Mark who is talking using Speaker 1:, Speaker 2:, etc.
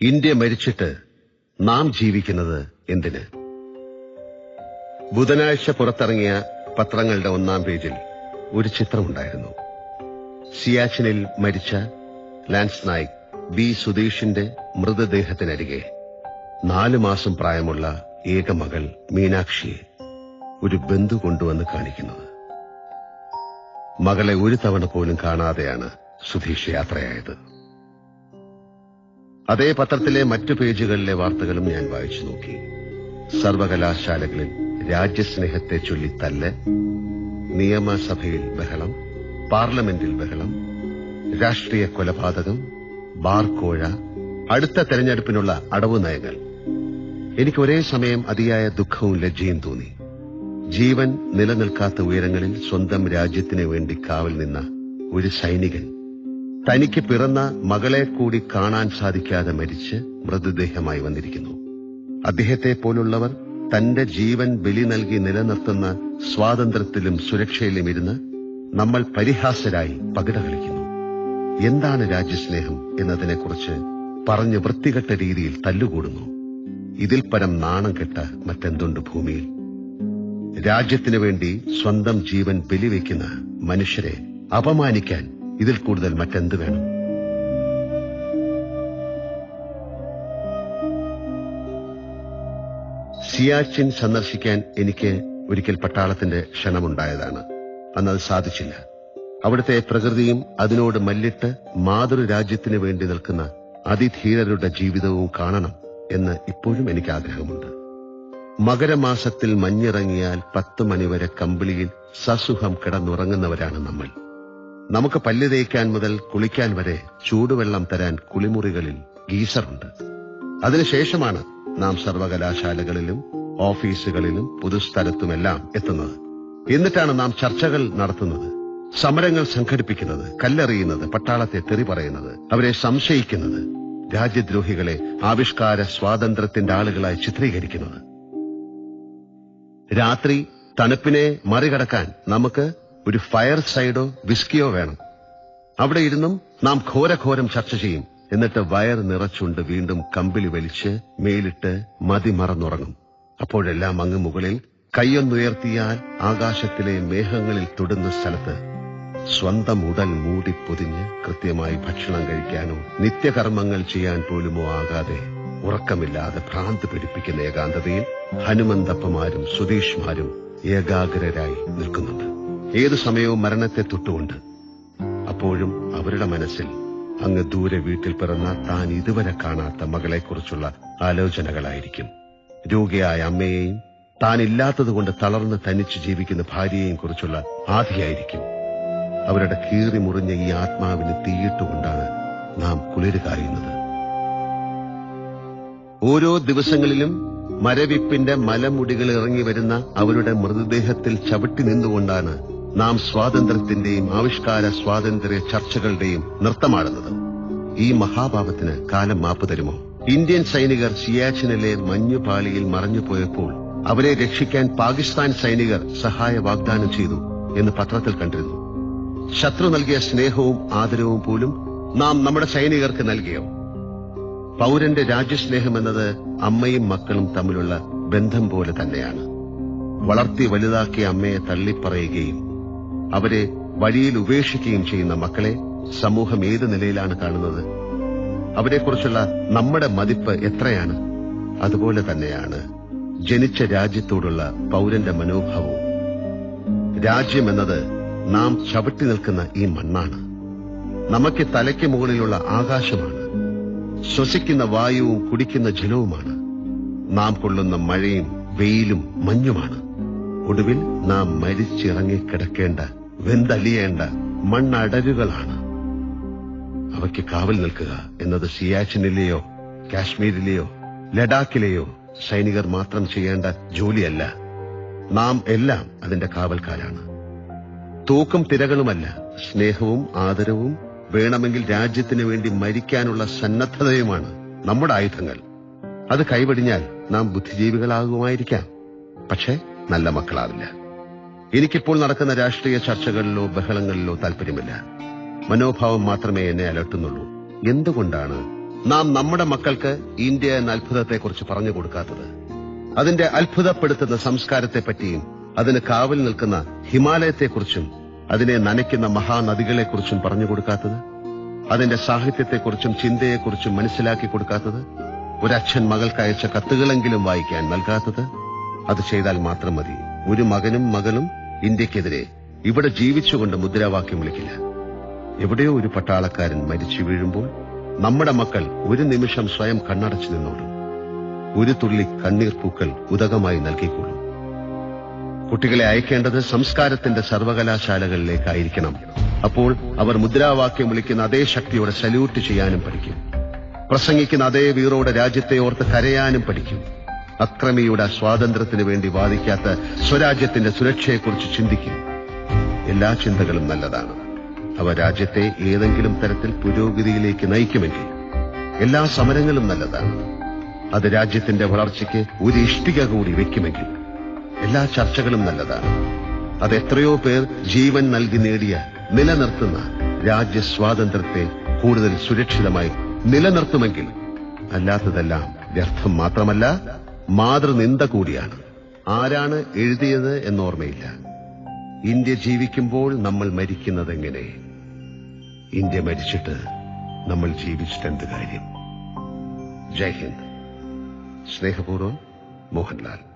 Speaker 1: India മരിച്ചിട്ട് നാം ജീവിക്കുന്നത് എന്തിന്? ബുധനാഴ്ച പുറത്തിറങ്ങിയ പത്രങ്ങളുടെ ഒന്നാം പേജിൽ ഒരു ചിത്രമുണ്ടായിരുന്നു. സിയാച്ചിനിൽ മരിച്ച ലാൻസ് നായിക് ബി സുധീഷിന്റെ മൃതദേഹത്തിനരികെ 4 മാസം പ്രായമുള്ള ഏക മകൾ മീനാക്ഷിയെ ഒരു ബന്ധു കൊണ്ടുവന്ന് കാണിക്കുന്നത്. മകളെ ഒരു തവണ പോലും കാണാതെയാണ് സുധീഷ് യാത്രയായത്. അതേ പത്രത്തിലെ മറ്റു പേജുകളിലെ വാർത്തകളും ഞാൻ വായിച്ചു നോക്കി. സർവകലാശാലകളിൽ രാജ്യസ്നേഹത്തെ ചൊല്ലി തല്ല്, നിയമസഭയിൽ ബഹളം, പാർലമെന്റിൽ ബഹളം, രാഷ്ട്രീയ കൊലപാതകം, ബാർക്കോഴ, അടുത്ത തെരഞ്ഞെടുപ്പിനുള്ള അടവു നയങ്ങൾ. എനിക്ക് ഒരേ സമയം അതിയായ ദുഃഖവും ലജ്ജയും തോന്നി. ജീവൻ നിലനിൽക്കാത്ത ഉയരങ്ങളിൽ സ്വന്തം രാജ്യത്തിനു വേണ്ടി കാവൽ നിന്ന ഒരു സൈനികൻ തനിക്ക് പിറന്ന മകളെ കൂടി കാണാൻ സാധിക്കാതെ മരിച്ച് മൃതദേഹമായി വന്നിരിക്കുന്നു. അദ്ദേഹത്തെ പോലുള്ളവർ തന്റെ ജീവൻ ബലി നൽകി നിലനിർത്തുന്ന സ്വാതന്ത്ര്യത്തിലും സുരക്ഷയിലും ഇരുന്ന് നമ്മൾ പരിഹാസരായി പകിട കളിക്കുന്നു. എന്താണ് രാജ്യസ്നേഹം എന്നതിനെക്കുറിച്ച് പറഞ്ഞ് വൃത്തികെട്ട രീതിയിൽ തല്ലുകൂടുന്നു. ഇതിൽ പരം നാണം കെട്ട മറ്റെന്തുണ്ട് ഭൂമിയിൽ? രാജ്യത്തിനു വേണ്ടി സ്വന്തം ജീവൻ ബലിവെക്കുന്ന മനുഷ്യരെ അപമാനിക്കാൻ ഇതിൽ കൂടുതൽ മറ്റെന്ത് വേണം? സിയാച്ചിൻ സന്ദർശിക്കാൻ എനിക്ക് ഒരിക്കൽ പട്ടാളത്തിന്റെ ക്ഷണമുണ്ടായതാണ്. അന്നത് സാധിച്ചില്ല. അവിടുത്തെ പ്രകൃതിയും അതിനോട് മല്ലിട്ട് മാതൃരാജ്യത്തിനു വേണ്ടി നിൽക്കുന്ന അതിധീരരുടെ ജീവിതവും കാണണം എന്ന് ഇപ്പോഴും എനിക്ക് ആഗ്രഹമുണ്ട്. മകരമാസത്തിൽ മഞ്ഞിറങ്ങിയാൽ 10 മണിവരെ കമ്പിളിയിൽ സസുഖം കിടന്നുറങ്ങുന്നവരാണ് നമ്മൾ. നമുക്ക് പല്ല് തേക്കാൻ മുതൽ കുളിക്കാൻ വരെ ചൂടുവെള്ളം തരാൻ കുളിമുറികളിൽ ഗീസറുണ്ട്. അതിനുശേഷമാണ് നാം സർവകലാശാലകളിലും ഓഫീസുകളിലും പൊതുസ്ഥലത്തുമെല്ലാം എത്തുന്നത്. എന്നിട്ടാണ് നാം ചർച്ചകൾ നടത്തുന്നത്, സമരങ്ങൾ സംഘടിപ്പിക്കുന്നത്, കല്ലെറിയുന്നത്, പട്ടാളത്തെ തെറി പറയുന്നത്, അവരെ സംശയിക്കുന്നത്, രാജ്യദ്രോഹികളെ ആവിഷ്കാര സ്വാതന്ത്ര്യത്തിന്റെ ആളുകളായി ചിത്രീകരിക്കുന്നത്. രാത്രി തണുപ്പിനെ മറികടക്കാൻ നമുക്ക് ഒരു ഫയർ സൈഡോ വിസ്കിയോ വേണം. അവിടെ ഇരുന്നും നാം ഘോരഘോരം ചർച്ച ചെയ്യും. എന്നിട്ട് വയർ നിറച്ചുണ്ട് വീണ്ടും കമ്പിളി വലിച്ച് മേലിട്ട് മതിമറന്നുറങ്ങും. അപ്പോഴെല്ലാം അങ്ങ് മുകളിൽ കൈയൊന്നുയർത്തിയാൽ ആകാശത്തിലെ മേഘങ്ങളിൽ തൊടുന്ന സ്ഥലത്ത് സ്വന്തം ഉടൽ മൂടിപ്പൊതിഞ്ഞ് കൃത്യമായി ഭക്ഷണം കഴിക്കാനോ നിത്യകർമ്മങ്ങൾ ചെയ്യാൻ പോലുമോ ആകാതെ ഉറക്കമില്ലാതെ ഭ്രാന്ത് പിടിപ്പിക്കുന്ന ഏകാന്തതയിൽ ഹനുമന്തപ്പമാരും സുധീഷ്മാരും ഏകാഗ്രരായി നിൽക്കുന്നുണ്ട്. ഏതു സമയവും മരണത്തെ തൊട്ടുകൊണ്ട്. അപ്പോഴും അവരുടെ മനസ്സിൽ അങ്ങ് ദൂരെ വീട്ടിൽ പിറന്ന താൻ ഇതുവരെ കാണാത്ത മകളെക്കുറിച്ചുള്ള ആലോചനകളായിരിക്കും. രോഗിയായ അമ്മയെയും താൻ ഇല്ലാത്തതുകൊണ്ട് തളർന്ന് തനിച്ച് ജീവിക്കുന്ന ഭാര്യയെയും കുറിച്ചുള്ള ആധിയായിരിക്കും. അവരുടെ കീറി മുറിഞ്ഞ ഈ ആത്മാവിന് തീയിട്ടുകൊണ്ടാണ് നാം കുളിര് കായുന്നത്. ഓരോ ദിവസങ്ങളിലും മരവിപ്പിന്റെ മലമുടികൾ ഇറങ്ങി വരുന്ന അവരുടെ മൃതദേഹത്തിൽ ചവിട്ടി നിന്നുകൊണ്ടാണ് നാം സ്വാതന്ത്ര്യത്തിന്റെയും ആവിഷ്കാര സ്വാതന്ത്ര്യ ചർച്ചകളുടെയും നൃത്തമാടുന്നത്. ഈ മഹാപാപത്തിന് കാലം മാപ്പ് തരുമോ? ഇന്ത്യൻ സൈനികർ സിയാച്ചിനിലെ മഞ്ഞുപാളിയിൽ മറഞ്ഞുപോയപ്പോൾ അവരെ രക്ഷിക്കാൻ പാകിസ്ഥാൻ സൈനികർ സഹായ വാഗ്ദാനം ചെയ്തു എന്ന് പത്രത്തിൽ കണ്ടിരുന്നു. ശത്രു നൽകിയ സ്നേഹവും ആദരവും പോലും നാം നമ്മുടെ സൈനികർക്ക് നൽകിയോ? പൗരന്റെ രാജ്യസ്നേഹം എന്നത് അമ്മയും മക്കളും തമ്മിലുള്ള ബന്ധം പോലെ തന്നെയാണ്. വളർത്തി വലുതാക്കിയ അമ്മയെ തള്ളിപ്പറയുകയും അവരെ വഴിയിൽ ഉപേക്ഷിക്കുകയും ചെയ്യുന്ന മക്കളെ സമൂഹം ഏത് നിലയിലാണ് കാണുന്നത്? അവരെക്കുറിച്ചുള്ള നമ്മുടെ മതിപ്പ് എത്രയാണ്? അതുപോലെ തന്നെയാണ് ജനിച്ച രാജ്യത്തോടുള്ള പൗരന്റെ മനോഭാവവും. രാജ്യമെന്നത് നാം ചവിട്ടി നിൽക്കുന്ന ഈ മണ്ണാണ്. നമുക്ക് തലയ്ക്ക് മുകളിലുള്ള ആകാശമാണ്. ശ്വസിക്കുന്ന വായുവും കുടിക്കുന്ന ജലവുമാണ്. നാം കൊള്ളുന്ന മഴയും വെയിലും മഞ്ഞുമാണ്. ഒടുവിൽ നാം മരിച്ചിറങ്ങിക്കിടക്കേണ്ട വെന്തലിയേണ്ട മണ്ണടരുകളാണ്. അവയ്ക്ക് കാവൽ നിൽക്കുക എന്നത് സിയാച്ചിനിലെയോ കാശ്മീരിലെയോ ലഡാക്കിലെയോ സൈനികർ മാത്രം ചെയ്യേണ്ട ജോലിയല്ല. നാം എല്ലാം അതിന്റെ കാവൽക്കാരാണ്. തൂക്കും തിരകളുമല്ല, സ്നേഹവും ആദരവും വേണമെങ്കിൽ രാജ്യത്തിനു വേണ്ടി മരിക്കാനുള്ള സന്നദ്ധതയുമാണ് നമ്മുടെ ആയുധങ്ങൾ. അത് കൈവടിഞ്ഞാൽ നാം ബുദ്ധിജീവികളാകുമായിരിക്കാം, പക്ഷേ നല്ല മക്കളാവില്ല. എനിക്കിപ്പോൾ നടക്കുന്ന രാഷ്ട്രീയ ചർച്ചകളിലോ ബഹളങ്ങളിലോ താല്പര്യമില്ല. മനോഭാവം മാത്രമേ എന്നെ അലട്ടുന്നുള്ളൂ. എന്തുകൊണ്ടാണ് നാം നമ്മുടെ മക്കൾക്ക് ഇന്ത്യ എന്ന അത്ഭുതത്തെക്കുറിച്ച് പറഞ്ഞു കൊടുക്കാത്തത്? അതിന്റെ അത്ഭുതപ്പെടുത്തുന്ന സംസ്കാരത്തെപ്പറ്റിയും അതിന് കാവൽ നിൽക്കുന്ന ഹിമാലയത്തെക്കുറിച്ചും അതിനെ നനയ്ക്കുന്ന മഹാനദികളെക്കുറിച്ചും പറഞ്ഞു കൊടുക്കാത്തത്? അതിന്റെ സാഹിത്യത്തെക്കുറിച്ചും ചിന്തയെക്കുറിച്ചും മനസ്സിലാക്കി കൊടുക്കാത്തത്? ഒരച്ഛൻ മകൾക്ക് അയച്ച കത്തുകളെങ്കിലും വായിക്കാൻ നൽകാത്തത്? അത് ചെയ്താൽ മാത്രം മതി. ഒരു മകനും മകളും ഇന്ത്യക്കെതിരെ ഇവിടെ ജീവിച്ചുകൊണ്ട് മുദ്രാവാക്യം വിളിക്കില്ല. എവിടെയോ ഒരു പട്ടാളക്കാരൻ മരിച്ചു വീഴുമ്പോൾ നമ്മുടെ മക്കൾ ഒരു നിമിഷം സ്വയം കണ്ണടച്ചു നിന്നോളും. ഒരു തുള്ളി കണ്ണീർ പൂക്കൾ ഉദകമായി നൽകിക്കൊള്ളും. കുട്ടികളെ അയക്കേണ്ടത് സംസ്കാരത്തിന്റെ സർവകലാശാലകളിലേക്കായിരിക്കണം. അപ്പോൾ അവർ മുദ്രാവാക്യം വിളിക്കുന്ന അതേ ശക്തിയോടെ സല്യൂട്ട് ചെയ്യാനും പഠിക്കും. പ്രസംഗിക്കുന്ന അതേ വീറോടെ രാജ്യത്തെ ഓർത്ത് കരയാനും പഠിക്കും. അക്രമിയുടെ സ്വാതന്ത്ര്യത്തിന് വേണ്ടി വാദിക്കാത്ത സ്വരാജ്യത്തിന്റെ സുരക്ഷയെക്കുറിച്ച് ചിന്തിക്കും. എല്ലാ ചിന്തകളും നല്ലതാണ്. അവ രാജ്യത്തെ ഏതെങ്കിലും തരത്തിൽ പുരോഗതിയിലേക്ക് നയിക്കുമെങ്കിൽ. എല്ലാ സമരങ്ങളും നല്ലതാണ്. അത് രാജ്യത്തിന്റെ വളർച്ചയ്ക്ക് ഒരു ഇഷ്ടിക കൂടി വെക്കുമെങ്കിൽ. എല്ലാ ചർച്ചകളും നല്ലതാണ്. അത് എത്രയോ പേർ ജീവൻ നൽകി നേടിയ നിലനിർത്തുന്ന രാജ്യസ്വാതന്ത്ര്യത്തെ കൂടുതൽ സുരക്ഷിതമായി നിലനിർത്തുമെങ്കിൽ. അല്ലാത്തതെല്ലാം വ്യർത്ഥം മാത്രമല്ല, മാതൃനിന്ദ കൂടിയാണ്. ആരാണ് എഴുതിയത് എന്നോർമ്മയില്ല. ഇന്ത്യ ജീവിക്കുമ്പോൾ നമ്മൾ മരിക്കുന്നതെങ്ങനെ? ഇന്ത്യ മരിച്ചിട്ട് നമ്മൾ ജീവിച്ചിട്ടെന്ത് കാര്യം? ജയ് ഹിന്ദ്. സ്നേഹപൂർവ്വം, മോഹൻലാൽ.